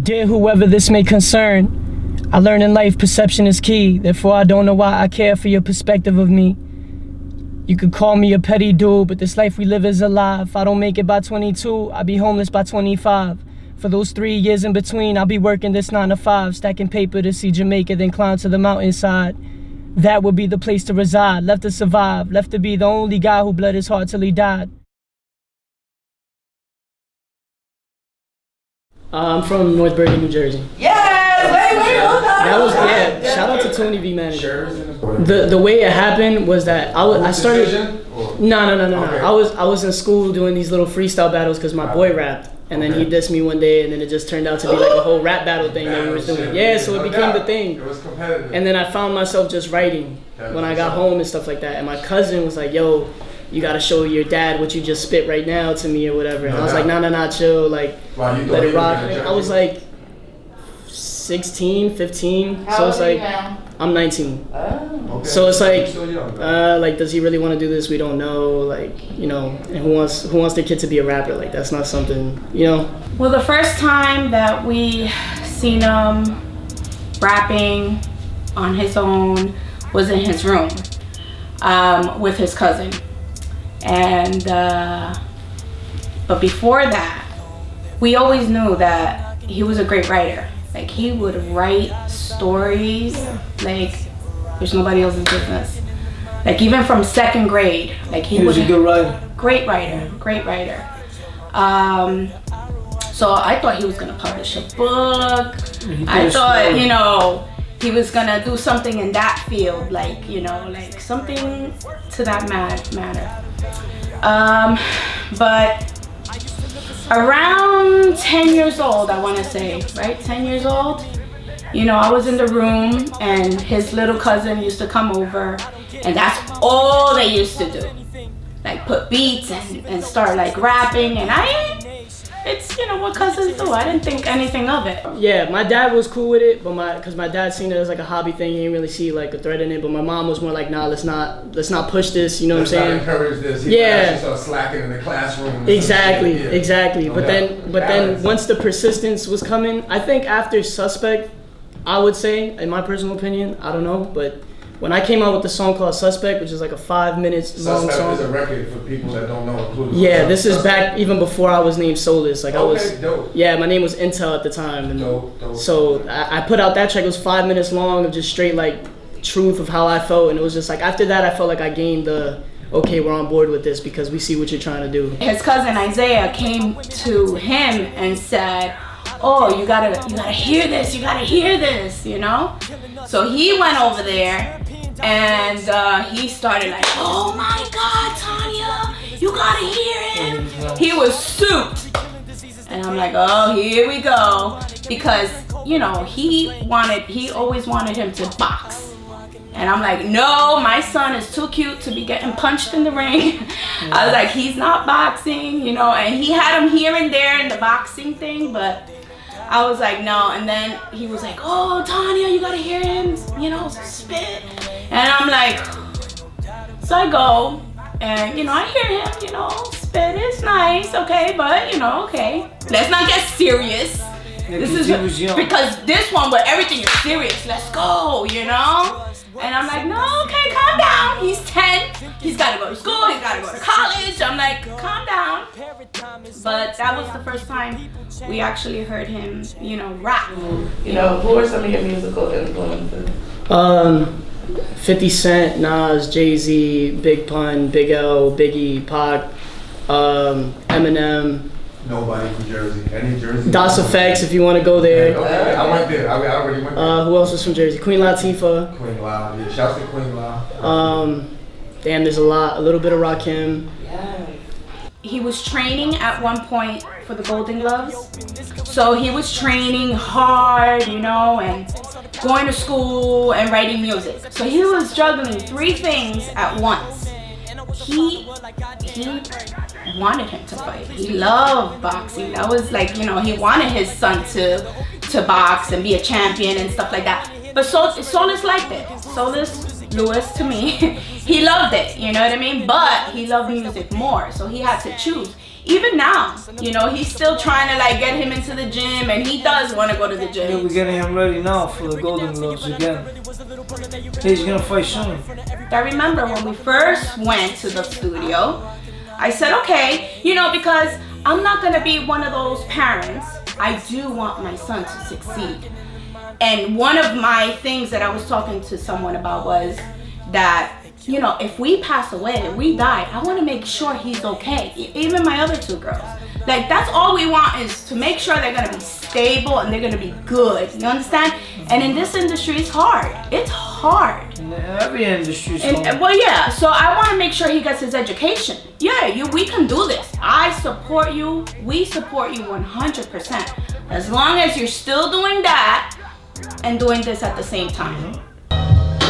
Dear whoever this may concern, I learned in life perception is key. Therefore, I don't know why I care for your perspective of me. You could call me a petty dude, but this life we live is a lie. If I don't make it by 22, I'll be homeless by 25. For those 3 years in between, I'll be working this 9 to 5, stacking paper to see Jamaica, then climb to the mountainside. That would be the place to reside, left to survive, left to be the only guy who bled his heart till he died. I'm from North Bergen, New Jersey. Yes! Wait, hold on. That was, yeah, shout out to Tony V. Manager. The way it happened was that I started... No. Okay. I was in school doing these little freestyle battles because my boy rapped. And then he dissed me one day, and then it just turned out to be like a whole rap battle thing that we were doing. Yeah, so it became the thing. It was competitive. And then I found myself just writing when I got home and stuff like that. And my cousin was like, yo, you gotta show your dad what you just spit right now to me or whatever. And I was like, nah, chill, like, let it rock. I was like 16, 15. How so it's old are you like, now? I'm 19. Oh. Okay. So it's like, Still young, like, does he really want to do this? We don't know. Like, you know, and who wants their kid to be a rapper? Like, that's not something, you know. Well, the first time that we seen him rapping on his own was in his room with his cousin. And but before that, we always knew that he was a great writer. Like, he would write stories like there's nobody else's business. Like, even from second grade, like he was a good writer. Great writer. So I thought he was gonna publish a book. I thought, you know, he was gonna do something in that field, like, you know, like something to that matter. But around 10 years old, I want to say, right? 10 years old, you know, I was in the room and his little cousin used to come over, and that's all they used to do. Like, put beats and start like rapping, and it's, you know, what cousins do. I didn't think anything of it. Yeah, my dad was cool with it, but because my dad seen it as like a hobby thing, he didn't really see like a threat in it. But my mom was more like, nah, let's not push this. You know what I'm saying? Let's not encourage this. He actually started slacking in the classroom. Exactly. But then once the persistence was coming, I think after Suspect, I would say, in my personal opinion, I don't know, but when I came out with the song called Suspect, which is like a 5 minutes long Suspect song. is a record for people that don't know. Yeah, this is back even before I was named Solus. Like, Dope. Yeah, my name was Intel at the time. And Dope. so I put out that track. It was 5 minutes long of just straight like truth of how I felt, and it was just like after that I felt like I gained the okay, we're on board with this because we see what you're trying to do. His cousin Isaiah came to him and said, oh, you gotta hear this, you know? So he went over there and he started like, oh my God, Tanya, you gotta hear him. He was souped. And I'm like, oh, here we go. Because, you know, he always wanted him to box. And I'm like, no, my son is too cute to be getting punched in the ring. I was like, he's not boxing, you know, and he had him here and there in the boxing thing, but I was like, no. And then he was like, oh, Tanya, you gotta hear him, you know, spit. And I'm like, so I go, and, you know, I hear him, you know, spit is nice, okay, but, you know, okay. Let's not get serious. This is because this one where everything is serious, let's go, you know? And I'm like, no, okay, calm down. He's 10, he's gotta go to school, he's gotta go to college. I'm like, calm down. But that was the first time we actually heard him, you know, rap. You know, who are some of your musical influences? 50 Cent, Nas, Jay-Z, Big Pun, Big L, Biggie, Pac, Eminem. Nobody from Jersey. Any Jersey? Das Effects, if you want to go there. Okay, I went there. I already went there. Who else was from Jersey? Queen Latifah. Queen La. Yeah, shouts to Queen La. Damn, there's a little bit of Rakim. Yeah. He was training at one point for the Golden Gloves. So he was training hard, you know, and going to school and writing music. So he was juggling 3 things at once. He wanted him to fight. He loved boxing. That was like, you know, he wanted his son to box and be a champion and stuff like that. But Solus liked it. Solus Louis to me, he loved it, you know what I mean? But he loved music more, so he had to choose. Even now, you know, he's still trying to like get him into the gym, and he does want to go to the gym. Yeah, we're getting him ready now for the Golden Globes again. He's gonna fight soon. I remember when we first went to the studio, I said, okay, you know, because I'm not gonna be one of those parents. I do want my son to succeed. And one of my things that I was talking to someone about was that, you know, if we pass away, if we die, I want to make sure he's okay. Even my other two girls. Like, that's all we want, is to make sure they're going to be stable and they're going to be good. You understand? And in this industry, it's hard. It's hard. In every industry is hard. Well, yeah. So I want to make sure he gets his education. Yeah, we can do this. I support you. We support you 100%. As long as you're still doing that and doing this at the same time.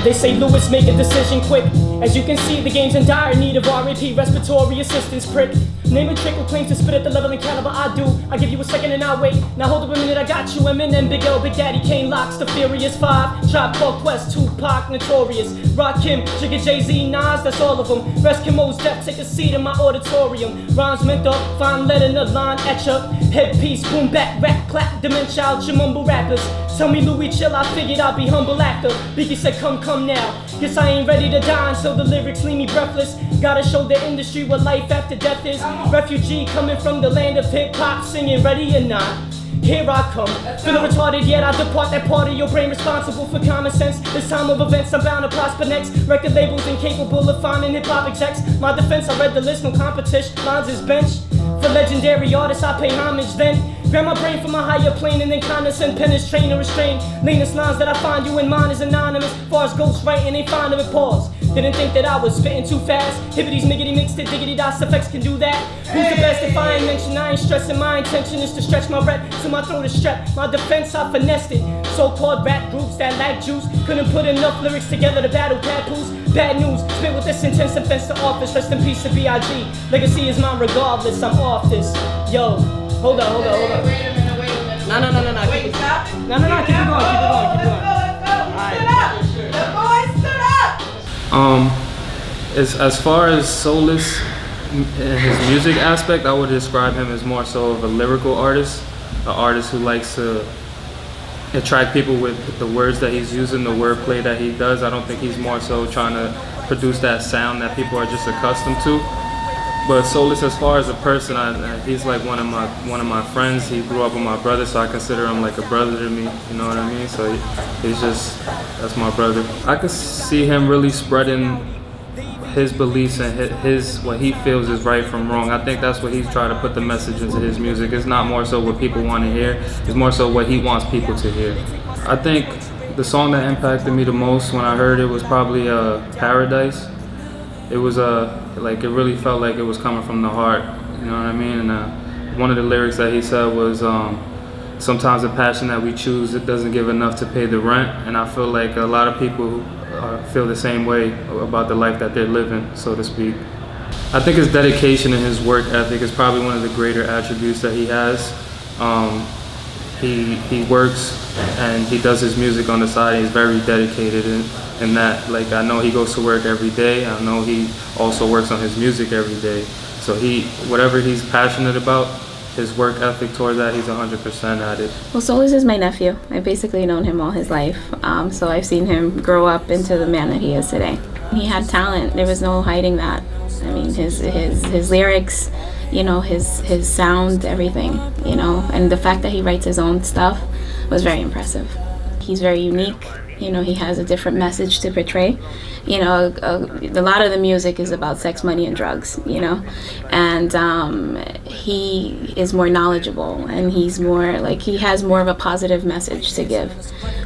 They say Louis, make a decision quick. As you can see, the game's in dire need of R.A.P. respiratory assistance, prick. Name a chick who claims to spit at the level and caliber I do. I give you a second and I'll wait. Now hold up a minute, I got you. Eminem, Big L, Big Daddy, Kane, Locks, The Furious Five, Tribe Called Quest, Tupac, Notorious, Rakim, Jigga, Jay-Z, Nas, that's all of them. Eskimos, Def, take a seat in my auditorium. Rhymes meant up, fine letter in the line, etch up. Headpiece, boom, back, rap, clap, dementia, out your mumble rappers. Tell me Louis chill, I figured I'd be humble after. Biggie said come now. Guess I ain't ready to die until the lyrics leave me breathless. Gotta show the industry what life after death is. Refugee coming from the land of hip-hop, singing ready or not. Here I come, feeling retarded yet I depart that part of your brain responsible for common sense. This time of events I'm bound to prosper next. Record labels incapable of finding hip-hop execs. My defense, I read the list, no competition, lines is bench. For legendary artists I pay homage then. Grab my brain from a higher plane and then condescend, penetrate or restrain. Latest lines that I find you in mine is anonymous. Far as ghost writing, ain't find them at pause. Didn't think that I was spitting too fast. Hippities, miggity, mixed it, diggity, dots, effects can do that. Who's the best if I ain't mentioned? I ain't stressing. My intention is to stretch my rep till my throat is strapped. My defense, I finessed it. So-called rap groups that lack juice couldn't put enough lyrics together to battle papoose. Bad news, spit with this intense offense to office. Rest in peace to B.I.G. Legacy is mine regardless, I'm off this. Yo, hold up. Wait a minute. No. Wait, stop. No, keep it going. As far as Soulless in his music aspect, I would describe him as more so of a lyrical artist, an artist who likes to attract people with the words that he's using, the wordplay that he does. I don't think he's more so trying to produce that sound that people are just accustomed to. But Soulless, as far as a person, he's like one of my friends. He grew up with my brother, so I consider him like a brother to me. You know what I mean? So that's my brother. I could see him really spreading his beliefs and his what he feels is right from wrong. I think that's what he's trying to put the message into his music. It's not more so what people want to hear. It's more so what he wants people to hear. I think the song that impacted me the most when I heard it was probably Paradise. It was like it really felt like it was coming from the heart. You know what I mean? And one of the lyrics that he said was, sometimes the passion that we choose, it doesn't give enough to pay the rent. And I feel like a lot of people feel the same way about the life that they're living, so to speak. I think his dedication and his work ethic is probably one of the greater attributes that he has. He works and he does his music on the side. He's very dedicated in that. Like, I know he goes to work every day. I know he also works on his music every day. So whatever he's passionate about, his work ethic toward that, he's 100% at it. Well, Soulless is my nephew. I've basically known him all his life. So I've seen him grow up into the man that he is today. He had talent. There was no hiding that. I mean, his lyrics, you know, his sound, everything, you know, and the fact that he writes his own stuff was very impressive. He's very unique. You know, he has a different message to portray. You know, a lot of the music is about sex, money, and drugs, you know. And he is more knowledgeable, and he's more, like, he has more of a positive message to give,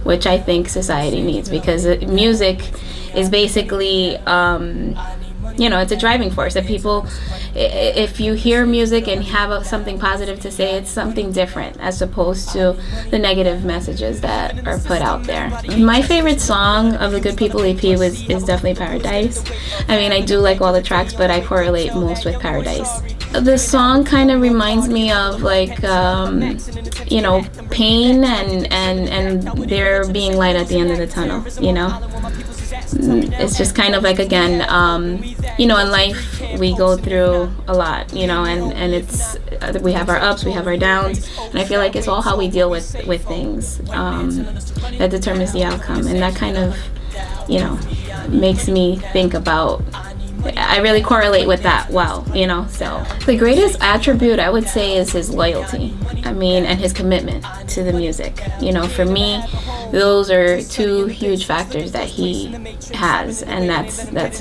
which I think society needs, because music is basically, you know, it's a driving force that people, if you hear music and have something positive to say, it's something different as opposed to the negative messages that are put out there. My favorite song of the Good People EP is definitely Paradise. I mean, I do like all the tracks, but I correlate most with Paradise. The song kind of reminds me of, like, you know, pain and there being light at the end of the tunnel, you know? it's just kind of like, again, you know, in life we go through a lot, you know, and it's, we have our ups, we have our downs, and I feel like it's all how we deal with things that determines the outcome. And that kind of, you know, makes me think about, I really correlate with that well, you know. So the greatest attribute I would say is his loyalty. I mean, and his commitment to the music. You know, for me, those are two huge factors that he has, and that's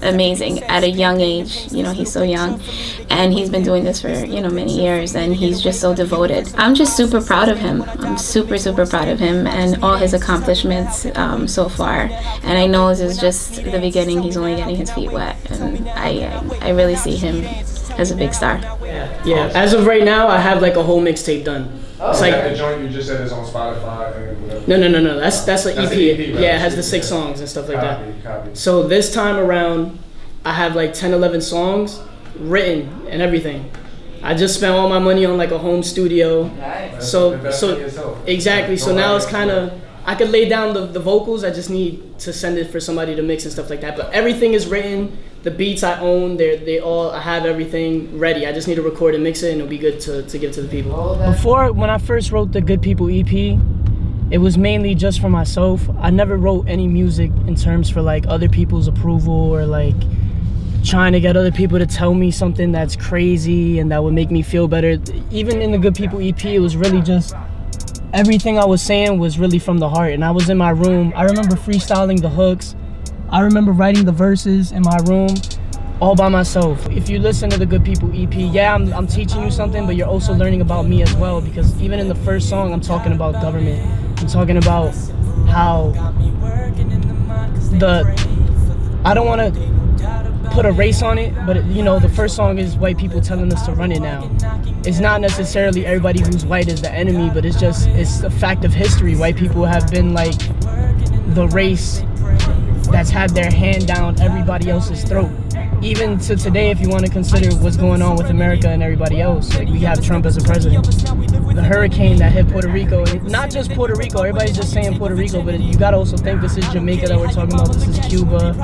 amazing. At a young age, you know, he's so young, and he's been doing this for, you know, many years, and he's just so devoted. I'm just super proud of him. I'm super proud of him and all his accomplishments so far. And I know this is just the beginning. He's only getting his feet wet, and I really see him as a big star. Yeah. As of right now, I have like a whole mixtape done. It's like the joint you just said is on Spotify and whatever. No. That's an EP. EP, right? Yeah, it has the 6 songs and stuff like that. Copy. So this time around, I have like 10, 11 songs written and everything. I just spent all my money on like a home studio. Nice. So yourself. exactly. So now it's kind of, I could lay down the vocals. I just need to send it for somebody to mix and stuff like that. But everything is written. The beats I own. I have everything ready. I just need to record and mix it, and it'll be good to give to the people. Before, when I first wrote the Good People EP, it was mainly just for myself. I never wrote any music in terms for like other people's approval or like trying to get other people to tell me something that's crazy and that would make me feel better. Even in the Good People EP, it was really just everything I was saying was really from the heart. And I was in my room. I remember freestyling the hooks. I remember writing the verses in my room all by myself. If you listen to the Good People EP, yeah, I'm teaching you something, but you're also learning about me as well, because even in the first song, I'm talking about government. I'm talking about how I don't want to put a race on it, but you know, the first song is white people telling us to run it now. It's not necessarily everybody who's white is the enemy, but it's a fact of history. White people have been like the race that's had their hand down everybody else's throat. Even to today, if you want to consider what's going on with America and everybody else, like we have Trump as a president. The hurricane that hit Puerto Rico, and not just Puerto Rico, everybody's just saying Puerto Rico, but you gotta also think this is Jamaica that we're talking about, this is Cuba,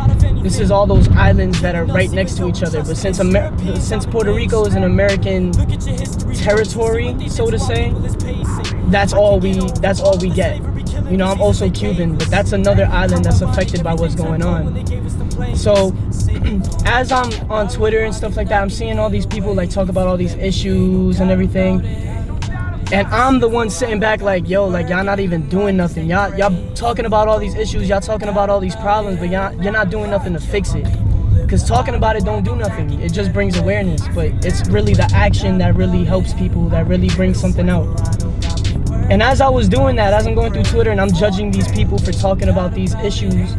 this is all those islands that are right next to each other. But since Puerto Rico is an American territory, so to say, that's all we get. You know, I'm also Cuban, but that's another island that's affected by what's going on. So as I'm on Twitter and stuff like that, I'm seeing all these people like talk about all these issues and everything. And I'm the one sitting back like, yo, like y'all not even doing nothing. Y'all talking about all these issues, y'all talking about all these problems, but you're not doing nothing to fix it. Because talking about it don't do nothing. It just brings awareness, but it's really the action that really helps people, that really brings something out. And as I was doing that, as I'm going through Twitter and I'm judging these people for talking about these issues,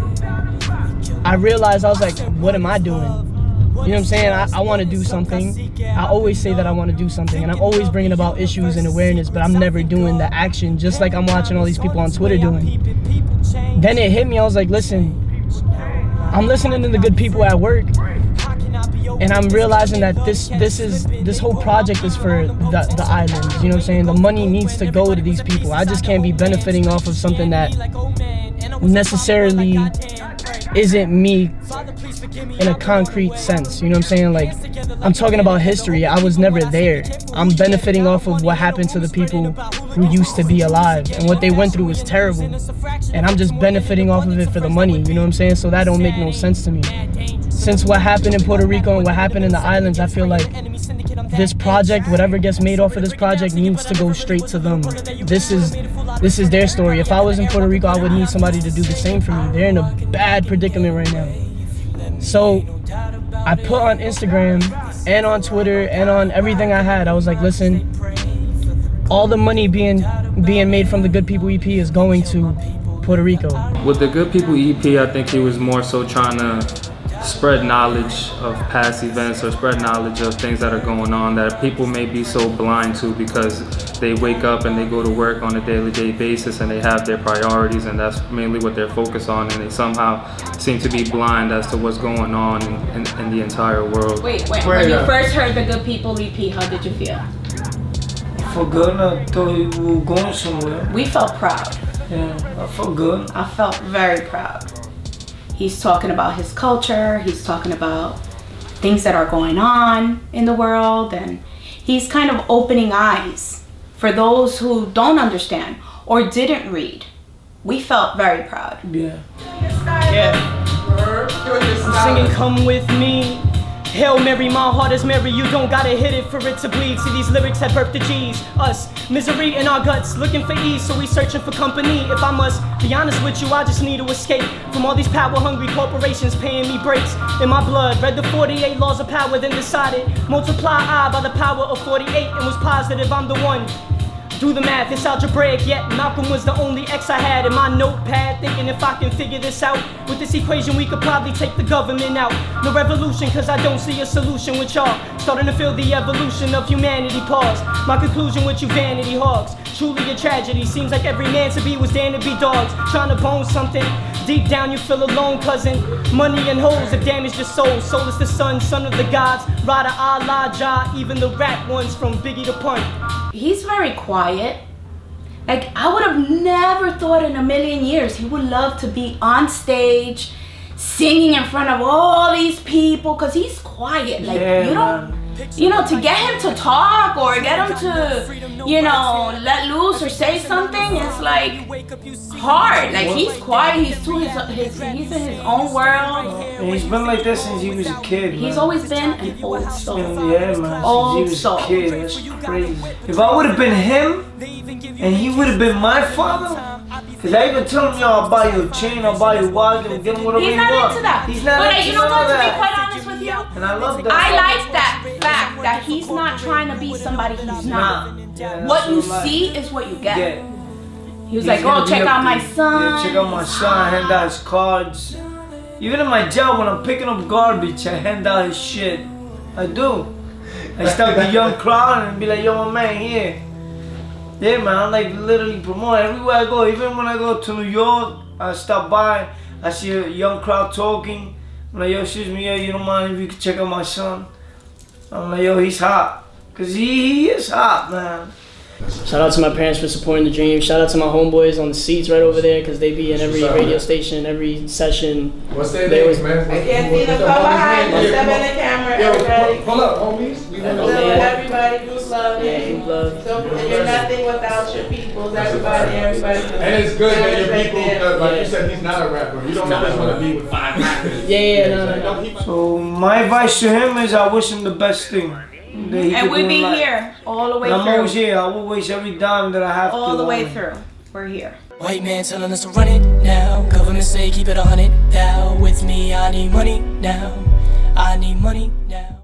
I realized, I was like, what am I doing? You know what I'm saying? I want to do something. I always say that I want to do something, and I'm always bringing about issues and awareness, but I'm never doing the action, just like I'm watching all these people on Twitter doing. Then it hit me, I was like, listen, I'm listening to the good people at work, and I'm realizing that this whole project is for the islands. You know what I'm saying? The money needs to go to these people. I just can't be benefiting off of something that necessarily isn't me in a concrete sense. You know what I'm saying? Like, I'm talking about history. I was never there. I'm benefiting off of what happened to the people who used to be alive, and what they went through was terrible. And I'm just benefiting off of it for the money. You know what I'm saying? So that don't make no sense to me. Since what happened in Puerto Rico and what happened in the islands, I feel like this project, whatever gets made off of this project, needs to go straight to them. This is their story. If I was in Puerto Rico, I would need somebody to do the same for me. They're in a bad predicament right now. So I put on Instagram and on Twitter and on everything I had, I was like, listen, all the money being made from the Good People EP is going to Puerto Rico. With the Good People EP, I think he was more so trying to spread knowledge of past events or spread knowledge of things that are going on that people may be so blind to because they wake up and they go to work on a daily basis and they have their priorities, and that's mainly what they're focused on, and they somehow seem to be blind as to what's going on in the entire world. Wait, when you first heard the Good People EP, how did you feel? For good, I thought we were going somewhere. We felt proud. Yeah, I felt good. I felt very proud. He's talking about his culture. He's talking about things that are going on in the world, and he's kind of opening eyes for those who don't understand or didn't read. We felt very proud. Yeah. I'm singing Come With Me. Hail Mary, my heart is Mary. You don't gotta hit it for it to bleed. See, these lyrics have birthed the G's. Us, misery in our guts, looking for ease, so we searching for company. If I must be honest with you, I just need to escape from all these power-hungry corporations paying me breaks. In my blood, read the 48 laws of power, then decided multiply I by the power of 48 and was positive I'm the one. Do the math, it's algebraic, yet Malcolm was the only X I had in my notepad. Thinking if I can figure this out, with this equation we could probably take the government out. No revolution, cause I don't see a solution with y'all. Starting to feel the evolution of humanity, pause. My conclusion with you vanity hogs, truly a tragedy. Seems like every man to be was damned to be dogs. Trying to bone something, deep down you feel alone, cousin. Money and hoes have damaged your soul. Soul is the sun, son of the gods. Rada Allah, Jah, even the rap ones from Biggie to Pun. He's very quiet. Like, I would have never thought in a million years he would love to be on stage singing in front of all these people, because he's quiet. Like, you know, to get him to talk or get him to, you know, let loose or say something, it's like hard. Like, he's quiet, he's in his own world. And he's been like this since he was a kid, man. He's always been an old soul. Yeah, man, Old since he soul. was a kid, that's crazy. If I would have been him, and he would have been my father, cause I even tell him, yo, I'll buy you a chain, I'll buy you a watch, and get him whatever He's you not want. into that. He's not but into you know all what, to be that. quite honest with you, And I love that. I like that fact that he's not trying to be somebody he's not. Yeah, What you that's what I see is what you get. Yeah. He was He's like, gonna oh, be check up out my there. son. Yeah, check out my son, hand out his cards. Even in my job, when I'm picking up garbage, I hand out his shit. I do. I stop the young crowd and be like, yo, my man, here. Yeah, man, I like literally promote everywhere I go. Even when I go to New York, I stop by, I see a young crowd talking. I'm like, yo, excuse me, yeah, you don't mind if you could check out my son? I'm like, yo, he's hot. Cause he is hot, man. Shout out to my parents for supporting the dream. Shout out to my homeboys on the seats right over there, because they be in every radio station, every session. What's their names, man? I can't see them. Come behind. Step in the camera, everybody. Pull up, homies. We Let's wanna live know. with everybody. Who's love. Yeah, love. So you're nothing without your peoples. Everybody. And it's good that your Right people, there. like you said, he's not a rapper. You don't always want to be with 5 rappers. Yeah, no. So my advice to him is I wish him the best thing. That he And could we'll do be in life. here all the way And I'm always through. here. I will waste every dime that I have to. All the way through. We're here. White man telling us to run it now. Government say keep it 100. Thou with me, I need money now. I need money now.